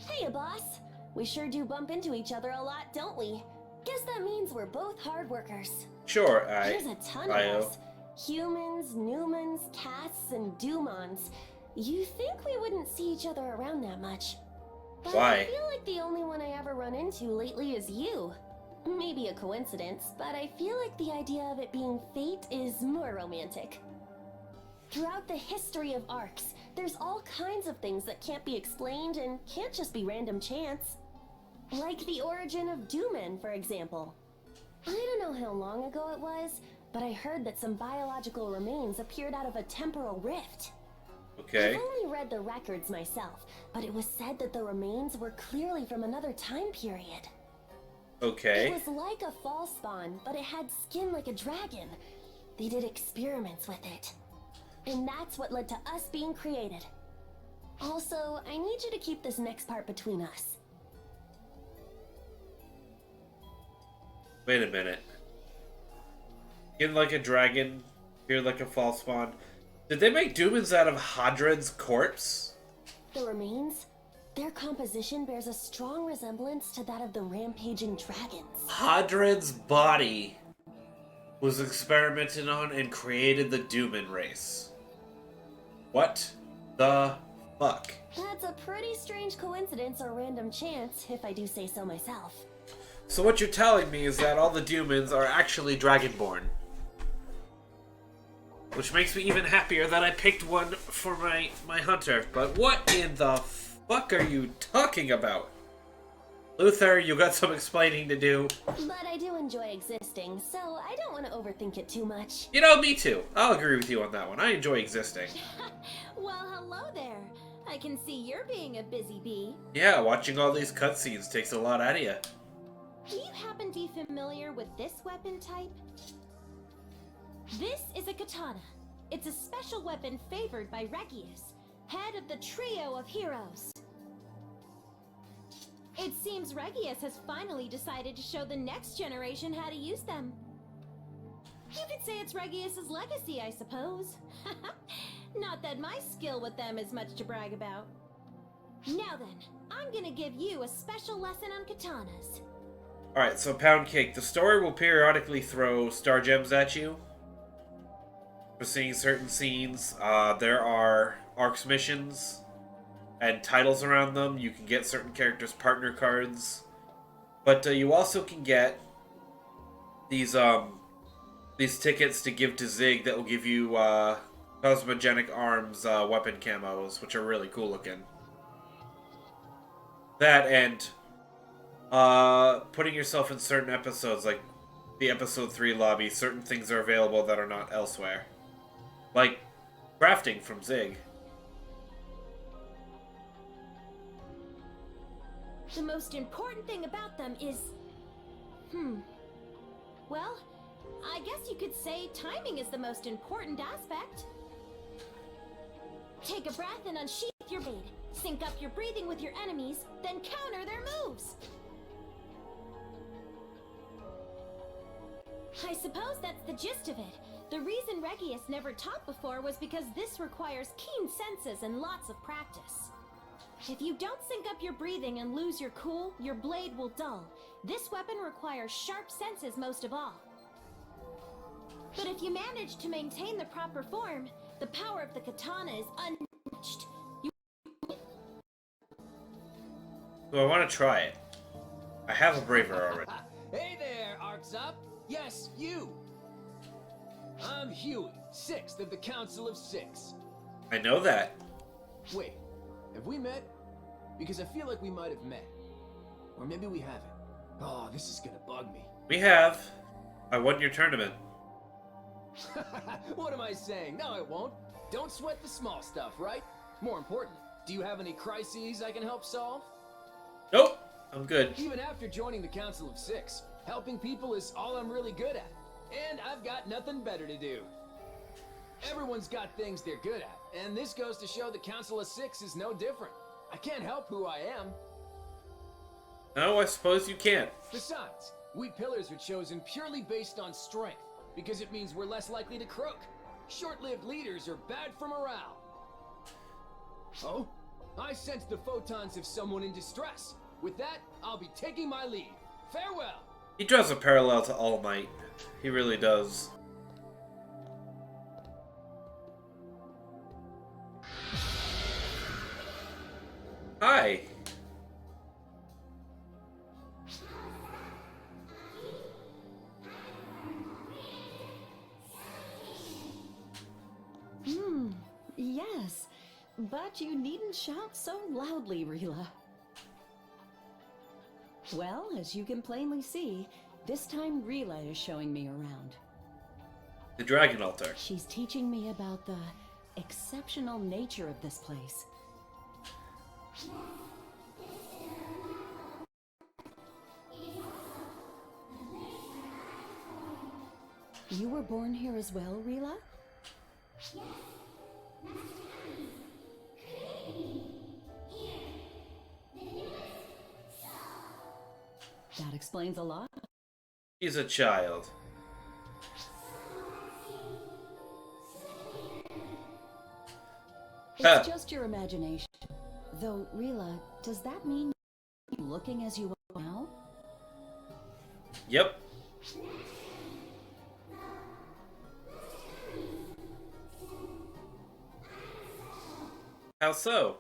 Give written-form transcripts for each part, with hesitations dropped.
Hey, boss. We sure do bump into each other a lot, don't we? Guess that means we're both hard workers. Sure, There's a ton of us. Humans, Newmans, Cats, and Dumons. You think we wouldn't see each other around that much. But Why? I feel like the only one I ever run into lately is you. Maybe a coincidence, but I feel like the idea of it being fate is more romantic. Throughout the history of arcs, there's all kinds of things that can't be explained and can't just be random chance. Like the origin of Doomen, for example. I don't know how long ago it was, but I heard that some biological remains appeared out of a temporal rift. Okay. I've only read the records myself, but it was said that the remains were clearly from another time period. Okay. It was like a fall spawn, but it had skin like a dragon. They did experiments with it. And that's what led to us being created. Also, I need you to keep this next part between us. Wait a minute. Skin like a dragon, appeared like a false spawn. Did they make Doomans out of Hadron's corpse? The remains? Their composition bears a strong resemblance to that of the rampaging dragons. Hadron's body was experimented on and created the Dooman race. What the fuck? That's a pretty strange coincidence or random chance, if I do say so myself. So what you're telling me is that all the Doomans are actually Dragonborn. Which makes me even happier that I picked one for my hunter. But what in the fuck are you talking about? Luther, you got some explaining to do. But I do enjoy existing, so I don't want to overthink it too much. You know, me too. I'll agree with you on that one. I enjoy existing. Well, hello there. I can see you're being a busy bee. Yeah, watching all these cutscenes takes a lot out of you. Do you happen to be familiar with this weapon type? This is a katana. It's a special weapon favored by Regius, head of the trio of heroes. It seems Regius has finally decided to show the next generation how to use them. You could say it's Regius's legacy, I suppose. Not that my skill with them is much to brag about. Now then, I'm gonna give you a special lesson on katanas. Alright, so Pound Cake. The story will periodically throw star gems at you for seeing certain scenes. There are ARCS missions and titles around them. You can get certain characters' partner cards. But you also can get these tickets to give to Zig that will give you Cosmogenic Arms weapon camos, which are really cool looking. That and putting yourself in certain episodes, like the episode 3 lobby, certain things are available that are not elsewhere. Like crafting from Zig. The most important thing about them is... Well, I guess you could say timing is the most important aspect. Take a breath and unsheath your blade. Sync up your breathing with your enemies, then counter their moves. I suppose that's the gist of it. The reason Regius never taught before was because this requires keen senses and lots of practice. If you don't sync up your breathing and lose your cool, your blade will dull. This weapon requires sharp senses most of all. But if you manage to maintain the proper form, the power of the katana is unmatched. So I want to try it. I have a braver already. Hey there, Arcs Up! Yes, you! I'm Huey, 6th of the Council of 6. I know that. Wait, have we met? Because I feel like we might have met. Or maybe we haven't. Oh, this is gonna bug me. We have. I won your tournament. What am I saying? No, it won't. Don't sweat the small stuff, right? More important, do you have any crises I can help solve? Nope. I'm good. Even after joining the Council of 6, helping people is all I'm really good at. And I've got nothing better to do. Everyone's got things they're good at, and this goes to show the Council of 6 is no different. I can't help who I am. No, I suppose you can't. Besides, we pillars are chosen purely based on strength, because it means we're less likely to croak. Short-lived leaders are bad for morale. Oh? I sense the photons of someone in distress. With that, I'll be taking my leave. Farewell! He draws a parallel to All Might. He really does. Hi. Yes, but you needn't shout so loudly, Rila. Well, as you can plainly see, this time Rila is showing me around. The Dragon Altar. She's teaching me about the exceptional nature of this place. You were born here as well, Rila? That explains a lot. He's a child. It's just your imagination. Though, Rila, does that mean you're looking as you are now? Yep. How so?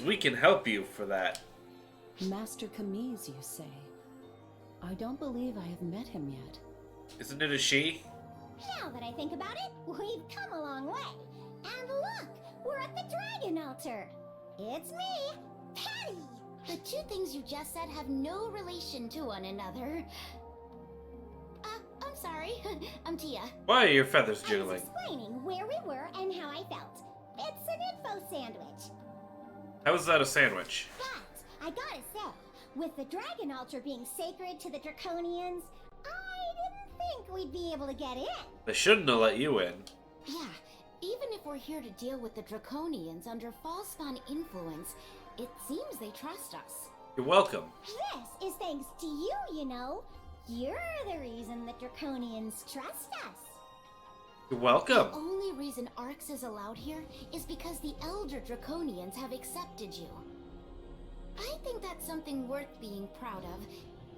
We can help you for that. Master Kamiz, you say? I don't believe I have met him yet. Isn't it a she? Now that I think about it, we've come a long way. And look, we're at the Dragon Altar. It's me, Patty. The two things you just said have no relation to one another. I'm sorry. I'm Tia. Why are your feathers I jiggling? was explaining where we were and how I felt. It's an info sandwich. How is that a sandwich? But I gotta say, with the Dragon Altar being sacred to the Draconians, I didn't think we'd be able to get in. They shouldn't have let you in. Yeah, even if we're here to deal with the Draconians under Falspawn influence, it seems they trust us. You're welcome. This is thanks to you, you know. You're the reason the Draconians trust us. You're welcome. The only reason Arx is allowed here is because the Elder Draconians have accepted you. I think that's something worth being proud of,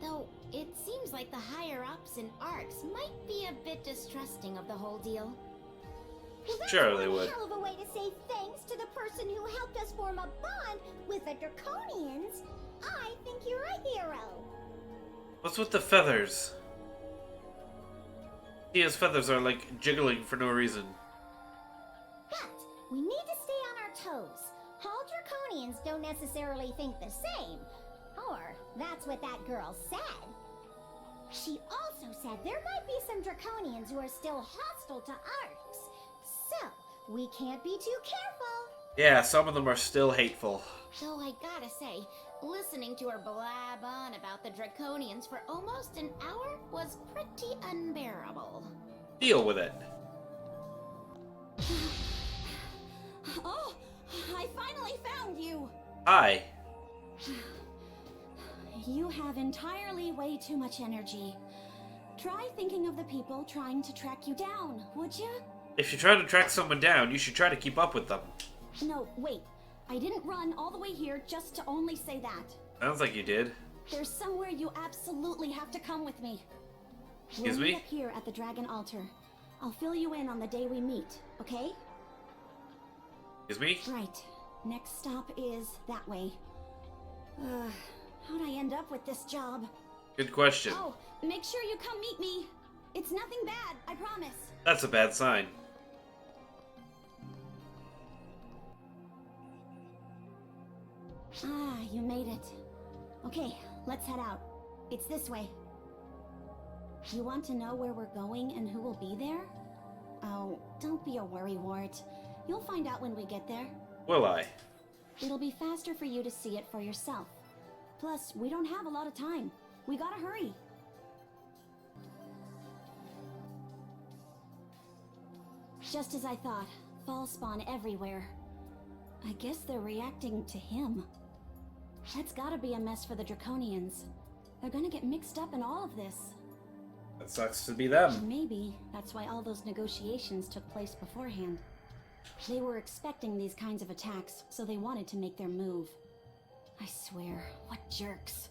though it seems like the higher-ups in Arx might be a bit distrusting of the whole deal. Well, that's Sure they one would. hell of a way to say thanks to the person who helped us form a bond with the Draconians. I think you're a hero. What's with the feathers? Tia's feathers are like jiggling for no reason. But we need to stay on our toes. All Draconians don't necessarily think the same. Or that's what that girl said. She also said there might be some Draconians who are still hostile to Arx. So, we can't be too careful. Yeah, some of them are still hateful. Though I gotta say, listening to her blab on about the Draconians for almost an hour was pretty unbearable. Deal with it. Oh, I finally found you! Hi. You have entirely way too much energy. Try thinking of the people trying to track you down, would you? If you're trying to track someone down, you should try to keep up with them. No, wait. I didn't run all the way here just to only say that. Sounds like you did. There's somewhere you absolutely have to come with me. Excuse We'll meet me? up here at the Dragon Altar. I'll fill you in on the day we meet, okay? Excuse me? Right. Next stop is that way. How'd I end up with this job? Good question. Oh, make sure you come meet me. It's nothing bad, I promise. That's a bad sign. Ah, you made it. Okay, let's head out. It's this way. You want to know where we're going and who will be there? Oh, don't be a worrywart. You'll find out when we get there. Will I? It'll be faster for you to see it for yourself. Plus, we don't have a lot of time. We gotta hurry. Just as I thought, fall spawn everywhere. I guess they're reacting to him. That's gotta be a mess for the Draconians. They're gonna get mixed up in all of this. That sucks to be them. Maybe that's why all those negotiations took place beforehand. They were expecting these kinds of attacks, so they wanted to make their move. I swear, what jerks.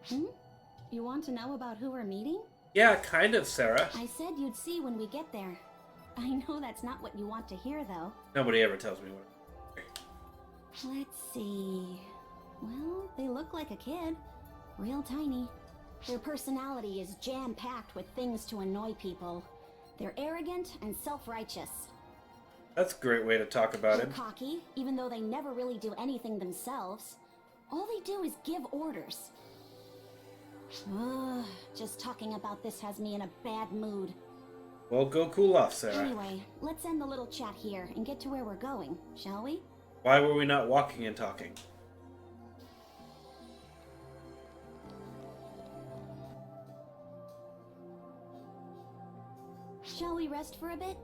You want to know about who we're meeting? Yeah, kind of, Sarah. I said you'd see when we get there. I know that's not what you want to hear, though. Nobody ever tells me what. Let's see... Well, they look like a kid. Real tiny. Their personality is jam-packed with things to annoy people. They're arrogant and self-righteous. That's a great way to talk about They're him. cocky, even though they never really do anything themselves. All they do is give orders. Ugh, just talking about this has me in a bad mood. Well, go cool off, Sarah. Anyway, let's end the little chat here and get to where we're going, shall we? Why were we not walking and talking? Shall we rest for a bit?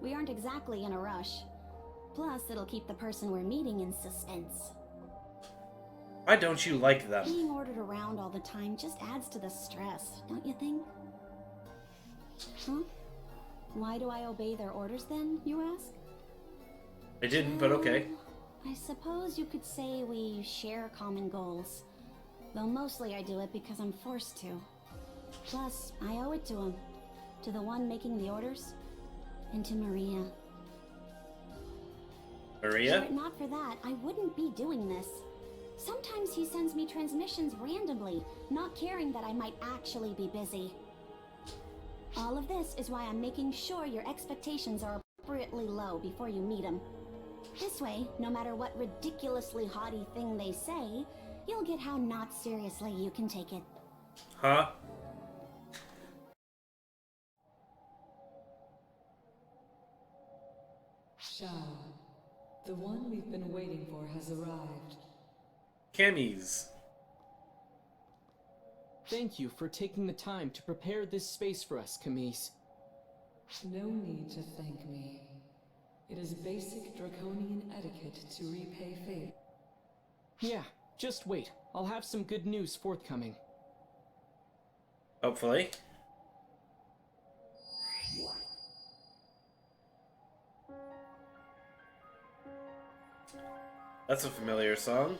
We aren't exactly in a rush. Plus, it'll keep the person we're meeting in suspense. Why don't you like them? Being ordered around all the time just adds to the stress, don't you think? Huh? Why do I obey their orders then, you ask? I didn't, but okay. I suppose you could say we share common goals. Though mostly I do it because I'm forced to. Plus, I owe it to him. To the one making the orders. And to Maria. Maria? Were it not for that, I wouldn't be doing this. Sometimes he sends me transmissions randomly, not caring that I might actually be busy. All of this is why I'm making sure your expectations are appropriately low before you meet him. This way, no matter what ridiculously haughty thing they say, you'll get how not seriously you can take it. Huh? Shao, the one we've been waiting for has arrived. Camis. Thank you for taking the time to prepare this space for us, Camise. No need to thank me. It is basic draconian etiquette to repay favor. Yeah, just wait. I'll have some good news forthcoming. Hopefully. That's a familiar song.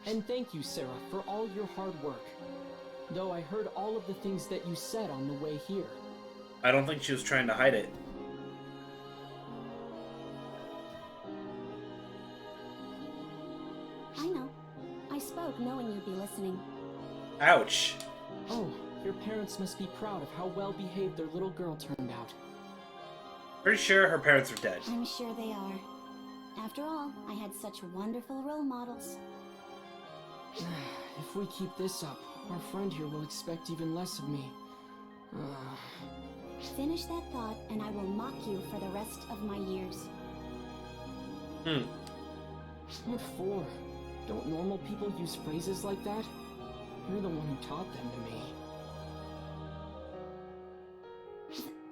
And thank you, Sarah, for all your hard work. Though I heard all of the things that you said on the way here. I don't think she was trying to hide it. I know. I spoke knowing you'd be listening. Ouch. Oh, your parents must be proud of how well behaved their little girl turned out. Pretty sure her parents are dead. I'm sure they are. After all, I had such wonderful role models. If we keep this up, our friend here will expect even less of me. Finish that thought, and I will mock you for the rest of my years. What for? Don't normal people use phrases like that? You're the one who taught them to me.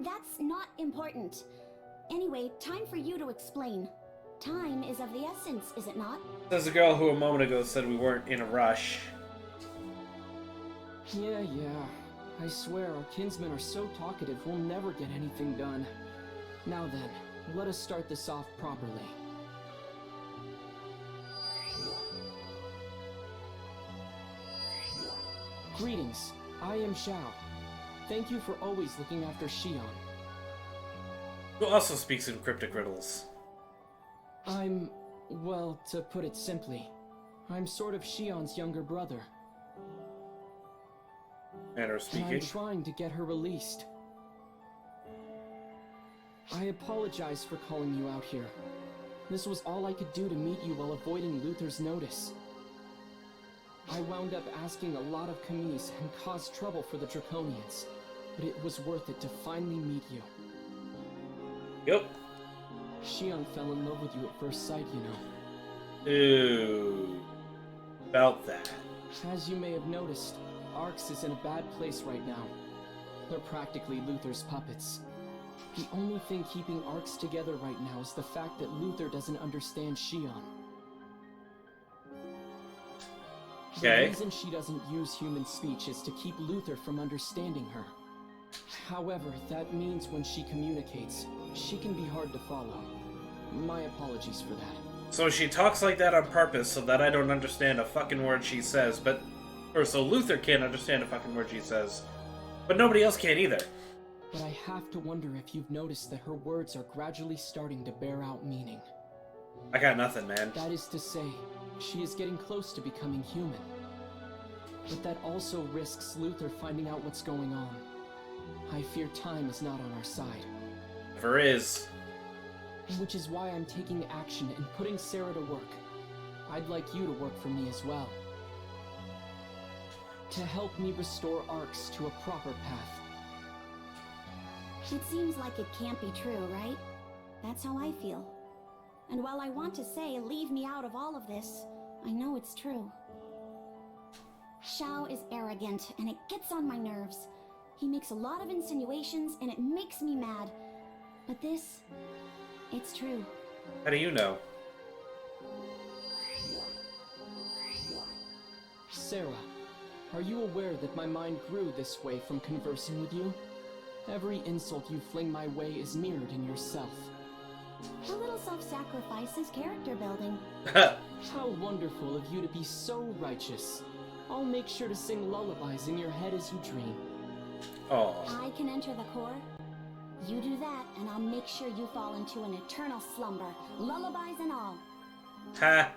That's not important. Anyway, time for you to explain. Time is of the essence, is it not? There's a girl who a moment ago said we weren't in a rush. Yeah. I swear, our kinsmen are so talkative we'll never get anything done. Now then, let us start this off properly. Greetings, I am Shao. Thank you for always looking after Xion. Who also speaks in cryptic riddles. Well, to put it simply, I'm sort of Xion's younger brother. Manner of And I'm speaking. trying to get her released. I apologize for calling you out here. This was all I could do to meet you while avoiding Luther's notice. I wound up asking a lot of commies and caused trouble for the Draconians. But it was worth it to finally meet you. Yep. Shion fell in love with you at first sight, you know. Ooh. About that. As you may have noticed, Arx is in a bad place right now. They're practically Luther's puppets. The only thing keeping Arx together right now is the fact that Luther doesn't understand Shion. Okay. The reason she doesn't use human speech is to keep Luther from understanding her. However, that means when she communicates, she can be hard to follow. My apologies for that. So she talks like that on purpose so that I don't understand a fucking word she says, but... Or so Luther can't understand a fucking word she says. But nobody else can either. But I have to wonder if you've noticed that her words are gradually starting to bear out meaning. I got nothing, man. That is to say, she is getting close to becoming human. But that also risks Luther finding out what's going on. I fear time is not on our side. Never is. Which is why I'm taking action and putting Sarah to work. I'd like you to work for me as well. To help me restore Arx to a proper path. It seems like it can't be true, right? That's how I feel. And while I want to say, leave me out of all of this, I know it's true. Xiao is arrogant, and it gets on my nerves. He makes a lot of insinuations, and it makes me mad. But this, it's true. How do you know? Sarah, are you aware that my mind grew this way from conversing with you? Every insult you fling my way is mirrored in yourself. A little self-sacrifice is character building. How wonderful of you to be so righteous. I'll make sure to sing lullabies in your head as you dream. Oh. I can enter the core. You do that, and I'll make sure you fall into an eternal slumber, lullabies and all. Ha.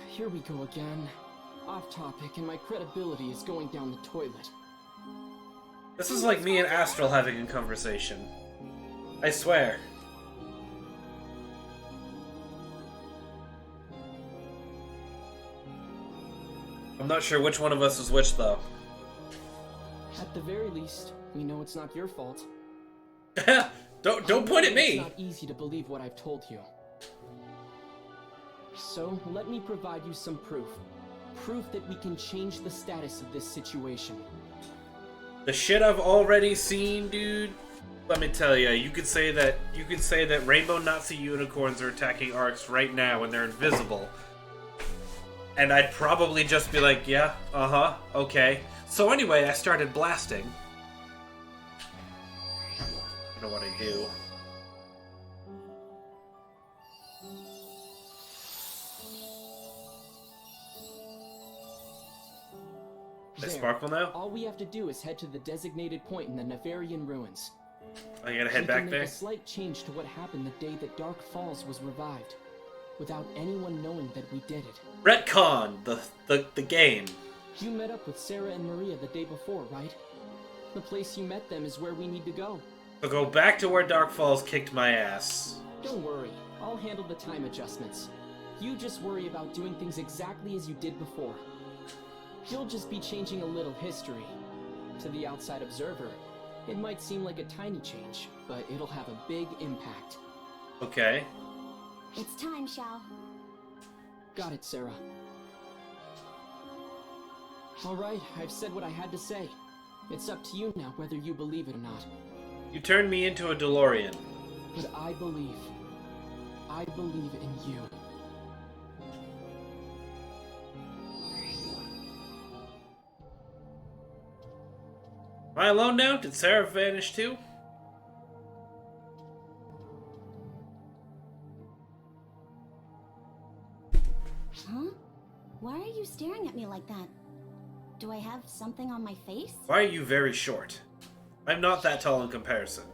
Here we go again. Off topic, and my credibility is going down the toilet. This is like me and Astral having a conversation. I swear. I'm not sure which one of us is which, though. At the very least, we know it's not your fault. Don't point at me! It's not easy to believe what I've told you. So, let me provide you some proof. Proof that we can change the status of this situation. The shit I've already seen, dude. Let me tell you, you could say that rainbow Nazi unicorns are attacking Arx right now and they're invisible. And I'd probably just be like, yeah, okay. So anyway, I started blasting. You know what I do. They sparkle now? All we have to do is head to the designated point in the Nevarian ruins. Oh, you gotta head back there? Make a slight change to what happened the day that Dark Falls was revived, without anyone knowing that we did it. Retcon, the game. You met up with Sarah and Maria the day before, right? The place you met them is where we need to go. So go back to where Dark Falls kicked my ass. Don't worry, I'll handle the time adjustments. You just worry about doing things exactly as you did before. You'll just be changing a little history. To the outside observer, it might seem like a tiny change, but it'll have a big impact. Okay. It's time, Xiao. Got it, Sarah. Alright, I've said what I had to say. It's up to you now whether you believe it or not. You turned me into a DeLorean. But I believe. I believe in you. Am I alone now? Did Sarah vanish too? Huh? Why are you staring at me like that? Do I have something on my face? Why are you very short? I'm not that tall in comparison.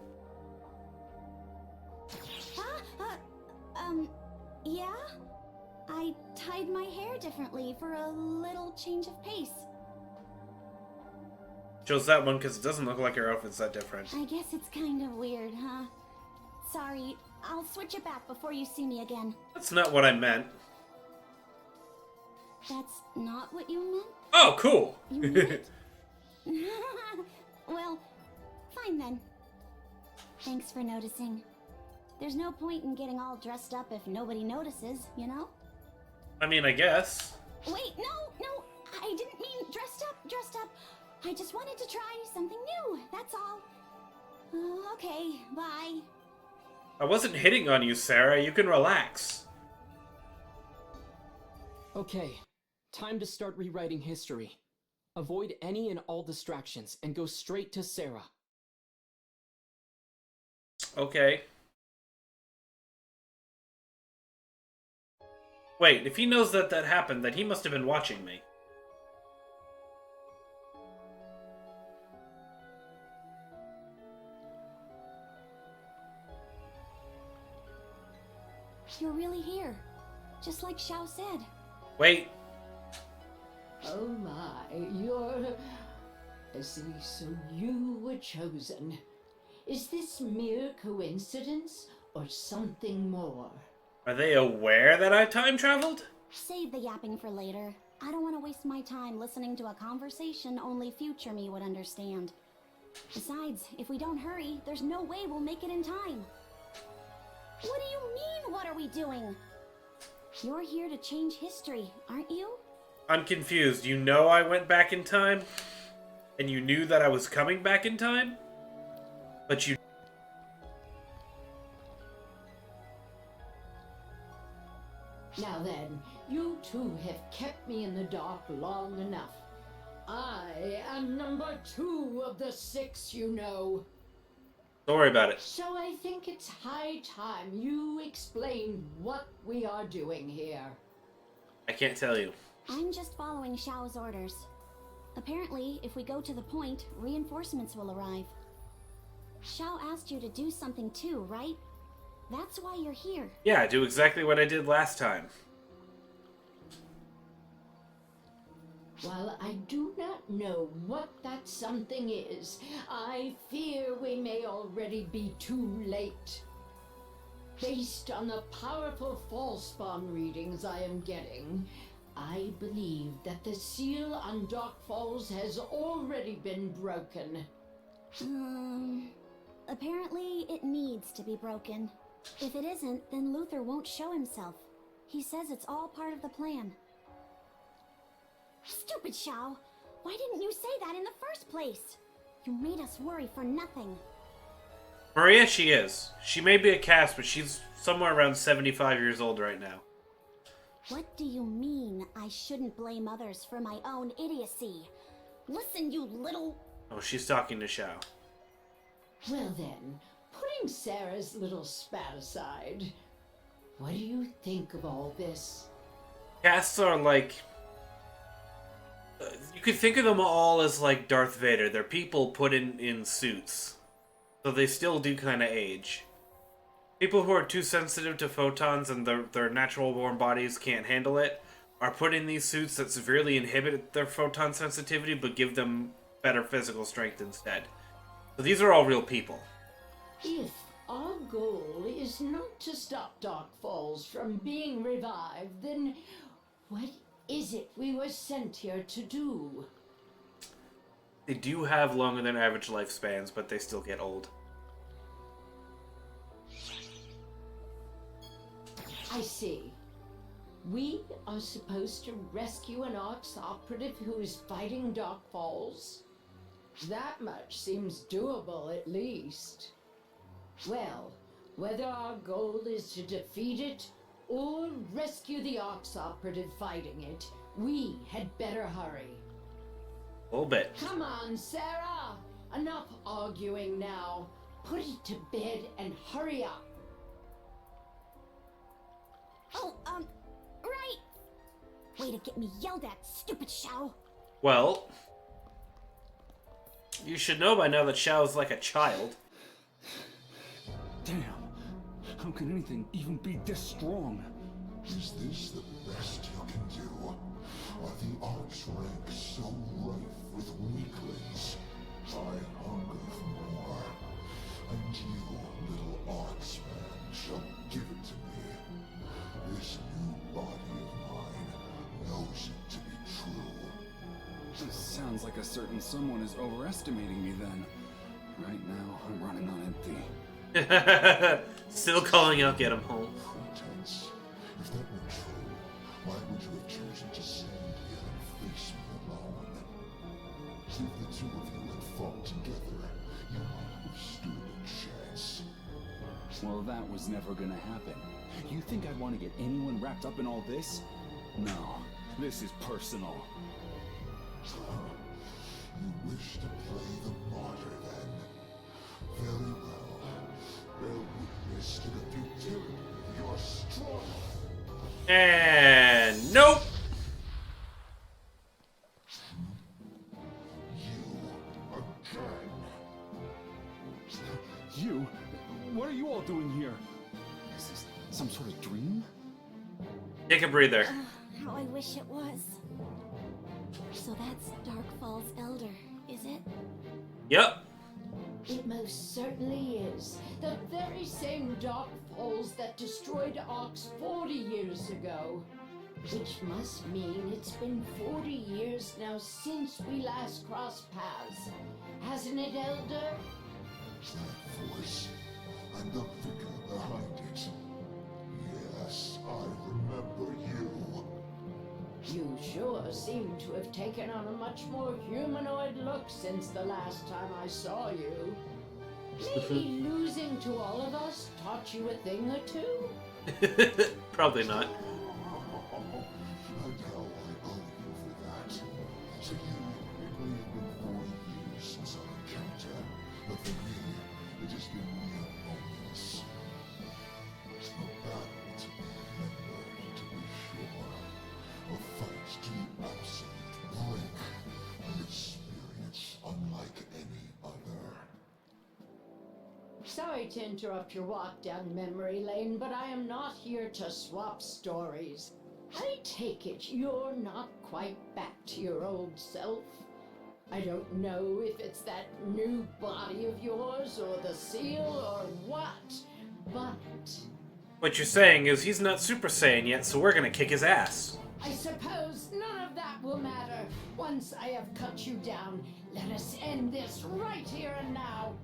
Yeah? I tied my hair differently for a little change of pace. Chose that one because it doesn't look like your outfit's that different. I guess it's kind of weird, huh? Sorry, I'll switch it back before you see me again. That's not what I meant. That's not what you meant? Oh, cool. You mean it? Well, fine then. Thanks for noticing. There's no point in getting all dressed up if nobody notices, you know? I mean, I guess. Wait, no, I didn't mean dressed up. I just wanted to try something new, that's all. Okay, bye. I wasn't hitting on you, Sarah. You can relax. Okay, time to start rewriting history. Avoid any and all distractions and go straight to Sarah. Okay. Wait, if he knows that happened, then he must have been watching me. You're really here, just like Xiao said. Wait. Oh my, you're... I see, so you were chosen. Is this mere coincidence, or something more? Are they aware that I time traveled? Save the yapping for later. I don't want to waste my time listening to a conversation only future me would understand. Besides, if we don't hurry, there's no way we'll make it in time. What do you mean, what are we doing? You're here to change history, aren't you? I'm confused. You know I went back in time? And you knew that I was coming back in time? But you... Now then, you two have kept me in the dark long enough. I am number 2 of the 6, you know. Don't worry about it. So I think it's high time you explain what we are doing here. I can't tell you. I'm just following Xiao's orders. Apparently, if we go to the point, reinforcements will arrive. Xiao asked you to do something too, right? That's why you're here. Yeah, do exactly what I did last time. While I do not know what that something is, I fear we may already be too late. Based on the powerful false spawn readings I am getting, I believe that the seal on Dark Falls has already been broken. Apparently it needs to be broken. If it isn't, then Luther won't show himself. He says it's all part of the plan. Stupid Xiao! Why didn't you say that in the first place? You made us worry for nothing. Maria, she is. She may be a cast, but she's somewhere around 75 years old right now. What do you mean I shouldn't blame others for my own idiocy? Listen, you little... Oh, she's talking to Xiao. Well then, putting Sarah's little spat aside, what do you think of all this? Casts are like... you could think of them all as like Darth Vader. They're people put in suits. So they still do kind of age. People who are too sensitive to photons and their natural born bodies can't handle it are put in these suits that severely inhibit their photon sensitivity but give them better physical strength instead. So these are all real people. If our goal is not to stop Dark Falls from being revived, then what is it we were sent here to do? They do have longer than average lifespans, but they still get old. I see. We are supposed to rescue an Arx operative who is fighting Dark Falls? That much seems doable, at least. Well, whether our goal is to defeat it or rescue the Arx operative fighting it, we had better hurry. A little bit. Come on, Sarah! Enough arguing now. Put it to bed and hurry up. Oh, right! Way to get me yelled at, stupid Xiao! Well, you should know by now that Xiao's like a child. Damn! How can anything even be this strong? Is this the best you can do? Are the Arts ranks so rife with weaklings? I hunger for more. And you, little Arts man, shall give it to me. This new body of mine knows like a certain someone is overestimating me then. Right now, I'm running on empty. Still calling out, get him home. Pretense. If that were true, why would you have chosen to stand here and face me alone? If the two of you had fought together, you might have stood a chance. Well, that was never gonna happen. You think I'd want to get anyone wrapped up in all this? No, this is personal. You wish to play the martyr then? Very well. Bear witness to the futility of your strife. And nope. You again. You? What are you all doing here? Is this some sort of dream? Take a breather. How I wish it was. So that's Darkfall's Elder, is it? Yep. It most certainly is. The very same Dark Falls that destroyed Ox 40 years ago. Which must mean it's been 40 years now since we last crossed paths. Hasn't it, Elder? That voice, and the figure behind it. Yes, I remember you. You sure seem to have taken on a much more humanoid look since the last time I saw you. Maybe losing to all of us taught you a thing or two? Probably not. And how I owe you for that. To you, it may have been 4 years since our encounter, but for me, it has been mere moments. A battle to be remembered, to be sure. A fight to the absolute brink. An experience unlike any other. Sorry to interrupt your walk down memory lane, but I am not here to swap stories. I take it you're not quite back to your old self. I don't know if it's that new body of yours, or the seal, or what, but What you're saying is he's not Super Saiyan yet, so we're gonna kick his ass. I suppose none of that will matter. Once I have cut you down, let us end this right here and now.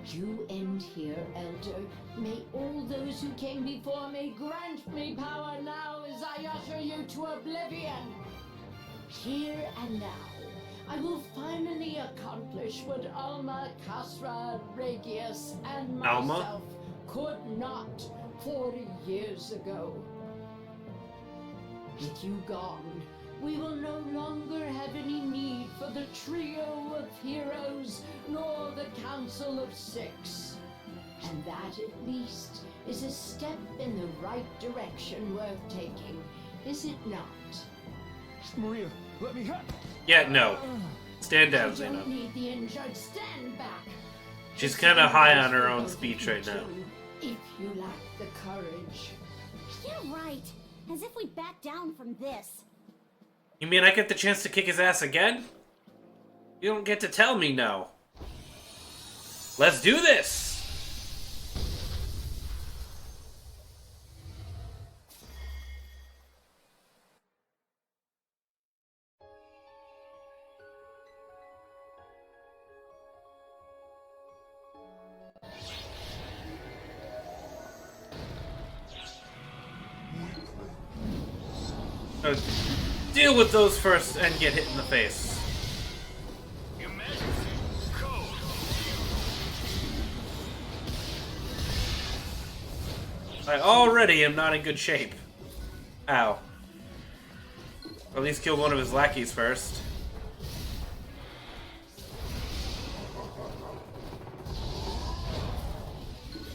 You end here, Elder. May all those who came before me grant me power now as I usher you to oblivion. Here and now, I will finally accomplish what Alma, Kasra, Regius, and myself could not 40 years ago. With you gone, we will no longer have any need for the trio of heroes, nor the Council of Six. And that, at least, is a step in the right direction worth taking, is it not? Maria, let me help. Yeah, no. Stand down, I Zeno. don't need the injured. Stand back. She's kind of high on her own speech right now. If you lack the courage. You're right. As if we back down from this. You mean I get the chance to kick his ass again? You don't get to tell me no. Let's do this! Deal with those first and get hit in the face. I already am not in good shape. Ow. At least kill one of his lackeys first.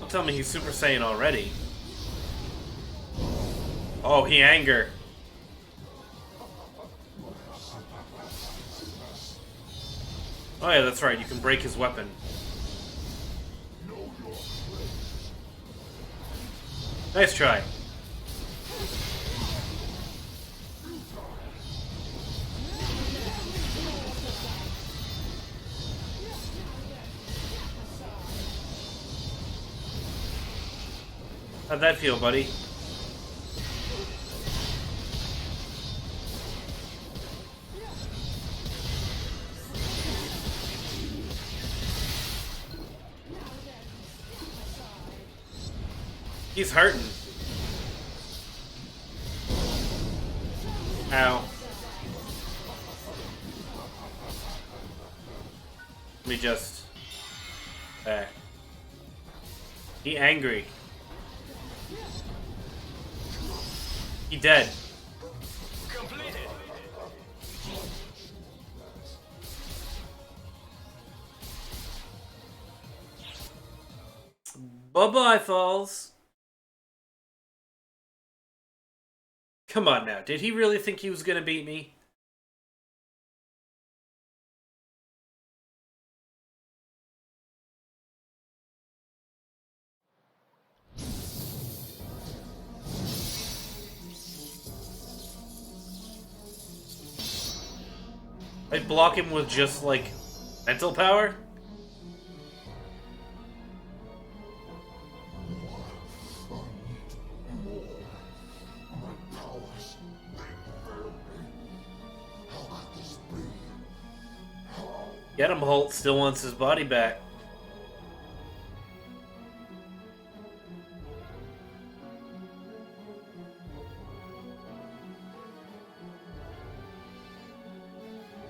Don't tell me he's Super Saiyan already. Oh, he anger. Oh yeah, that's right, you can break his weapon. Nice try. How'd that feel, buddy? He's hurting. Ow. Let me just... There. He angry. He dead. Completed. Bye-bye, Falls. Come on now. Did he really think he was gonna beat me? I'd block him with just, like, mental power? Get him, Holt. Still wants his body back.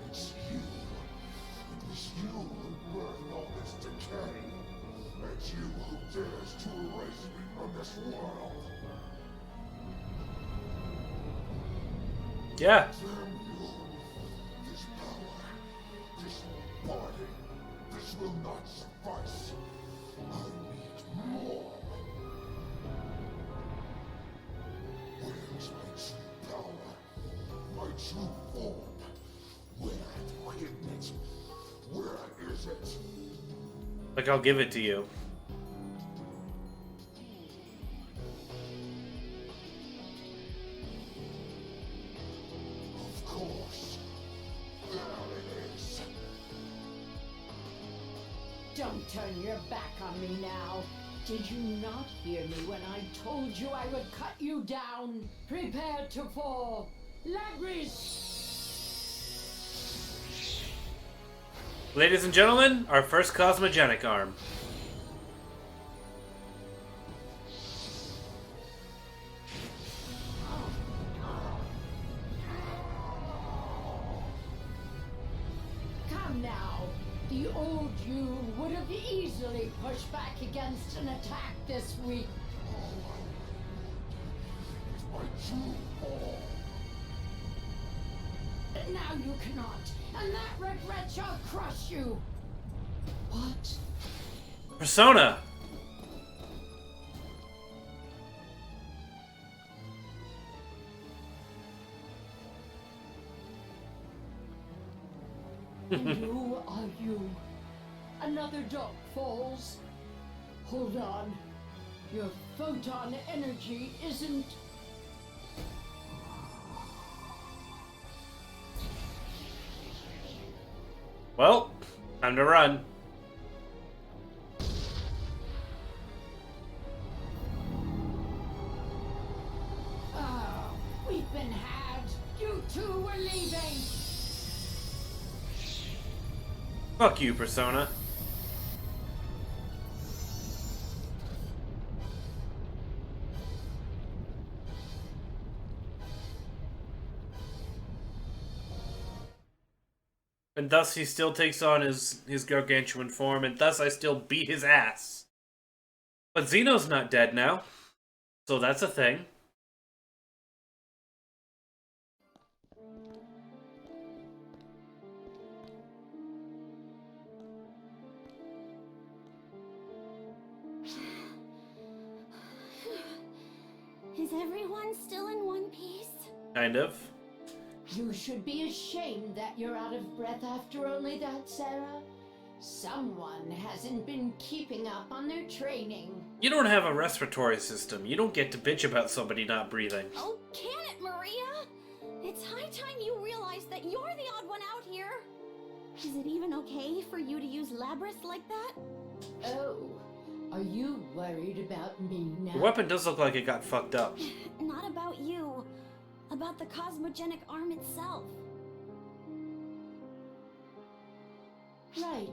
It's you. It was you who burned all this decay. It's you who dares to erase me from this world. Yeah. Damn you. This power, this body, this will not suffice. I need more. Where's my true power? My true form? Where have I hidden it? Where is it? Like, I'll give it to you. Of course. There it is. Don't turn your back on me now. Did you not hear me when I told you I would cut you down? Prepare to fall. Labris! Ladies and gentlemen, our first cosmogenic arm. Come now. The old you would have easily pushed back against an attack this week. It's my true form. Now you cannot, and that regret shall crush you. What? Persona! And who are you? Another Dark Falls? Hold on. Your photon energy isn't... Well, time to run. Ah, we've been had. You two were leaving. Fuck you, Persona. And thus he still takes on his gargantuan form, and thus I still beat his ass. But Xeno's not dead now, so that's a thing. Is everyone still in one piece? Kind of. You should be ashamed that you're out of breath after only that, Sarah. Someone hasn't been keeping up on their training. You don't have a respiratory system. You don't get to bitch about somebody not breathing. Oh, can it, Maria? It's high time you realize that you're the odd one out here. Is it even okay for you to use Labris like that? Oh, are you worried about me now? The weapon does look like it got fucked up. Not about you. About the cosmogenic arm itself. Right.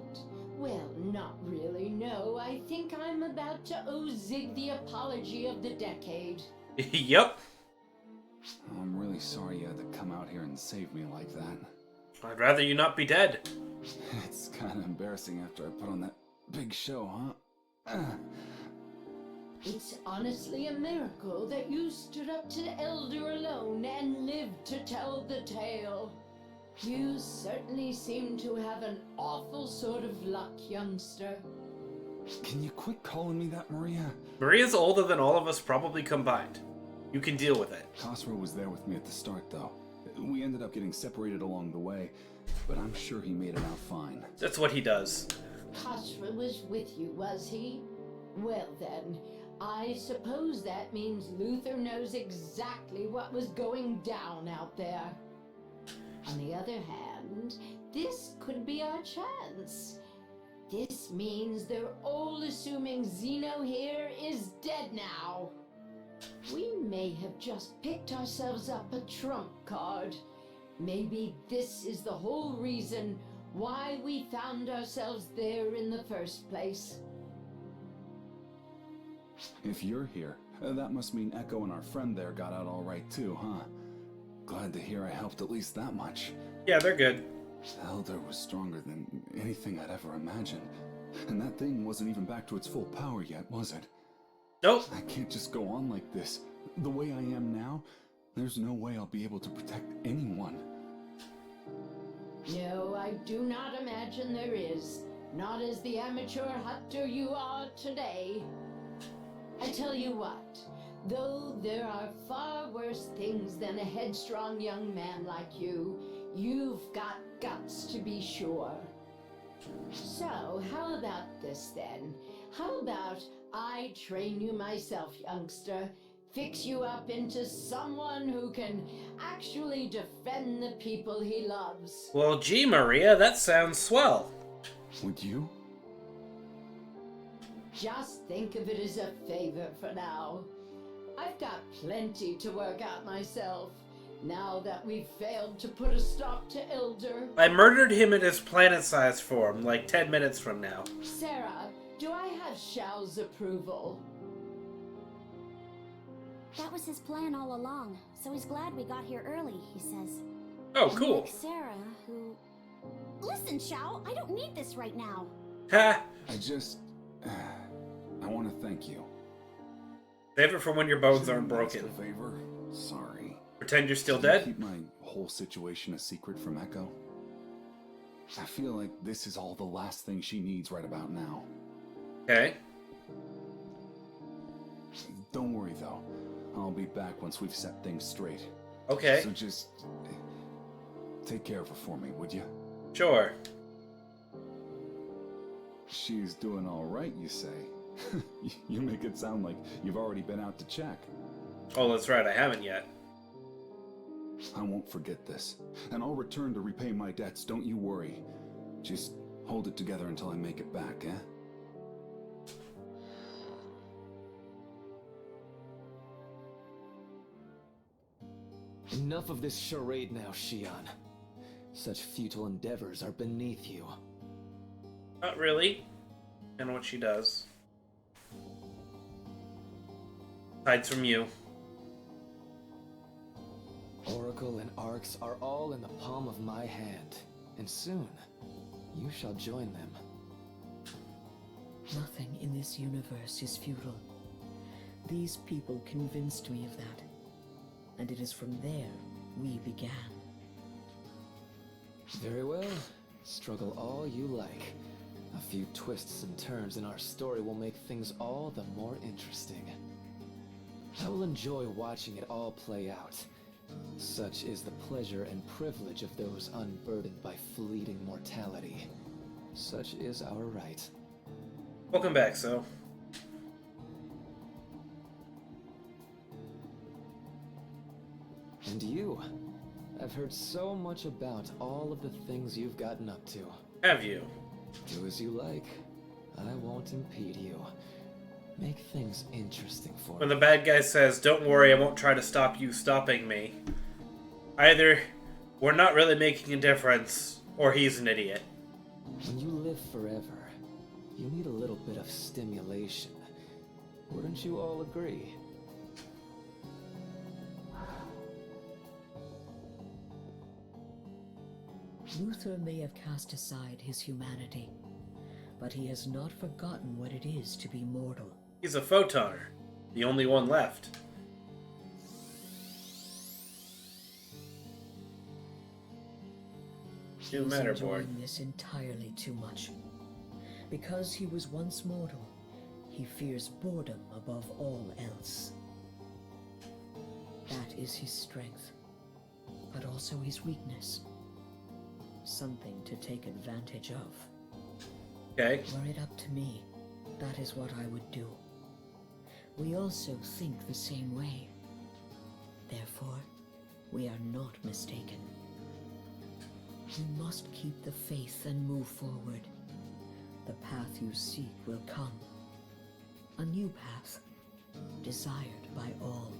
Well, not really, no. I think I'm about to owe Zig the apology of the decade. Yep. I'm really sorry you had to come out here and save me like that. I'd rather you not be dead. It's kind of embarrassing after I put on that big show, huh? It's honestly a miracle that you stood up to the Elder alone and lived to tell the tale. You certainly seem to have an awful sort of luck, youngster. Can you quit calling me that, Maria? Maria's older than all of us probably combined. You can deal with it. Cosro was there with me at the start, though. We ended up getting separated along the way, but I'm sure he made it out fine. That's what he does. Khosrow was with you, was he? Well then, I suppose that means Luther knows exactly what was going down out there. On the other hand, this could be our chance. This means they're all assuming Zeno here is dead now. We may have just picked ourselves up a trump card. Maybe this is the whole reason why we found ourselves there in the first place. If you're here, that must mean Echo and our friend there got out all right too, huh? Glad to hear I helped at least that much. Yeah, they're good. The Elder was stronger than anything I'd ever imagined. And that thing wasn't even back to its full power yet, was it? Nope. I can't just go on like this. The way I am now, there's no way I'll be able to protect anyone. No, I do not imagine there is. Not as the amateur hunter you are today. I tell you what, though there are far worse things than a headstrong young man like you, you've got guts to be sure. So, how about this then? How about I train you myself, youngster? Fix you up into someone who can actually defend the people he loves. Well, gee, Maria, that sounds swell. Would you? Just think of it as a favor for now. I've got plenty to work out myself, now that we've failed to put a stop to Elder. I murdered him in his planet-sized form, like 10 minutes from now. Sarah, do I have Xiao's approval? That was his plan all along, so he's glad we got here early, he says. Oh, cool. Like Sarah, who... Listen, Xiao, I don't need this right now. Ha! I want to thank you. Save it for when your bones aren't broken. A favor? Sorry. Pretend you're still Can you dead? keep my whole situation a secret from Echo? I feel like this is all the last thing she needs right about now. Okay. Don't worry, though. I'll be back once we've set things straight. Okay. So just... take care of her for me, would you? Sure. She's doing all right, you say? You make it sound like you've already been out to check. Oh, that's right, I haven't yet. I won't forget this, and I'll return to repay my debts, don't you worry. Just hold it together until I make it back, eh? Enough of this charade now, Xion. Such futile endeavors are beneath you. Not really. I know what she does. Hides from you. Oracle and Arcs are all in the palm of my hand, and soon you shall join them. Nothing in this universe is futile. These people convinced me of that, and it is from there we began. Very well. Struggle all you like. A few twists and turns in our story will make things all the more interesting. I will enjoy watching it all play out. Such is the pleasure and privilege of those unburdened by fleeting mortality. Such is our right. Welcome back, So. And you? I've heard so much about all of the things you've gotten up to. Have you? Do as you like. I won't impede you. Make things interesting for When me. the bad guy says, "Don't worry, I won't try to stop you stopping me," either we're not really making a difference, or he's an idiot. When you live forever, You need a little bit of stimulation. Wouldn't you all agree? Luther may have cast aside his humanity, but he has not forgotten what it is to be mortal. He's a photoner, the only one left. He is enjoying this entirely too much. Because he was once mortal, he fears boredom above all else. That is his strength, but also his weakness. Something to take advantage of. Okay. Were it up to me, that is what I would do. We also think the same way. Therefore, we are not mistaken. You must keep the faith and move forward. The path you seek will come. A new path, desired by all.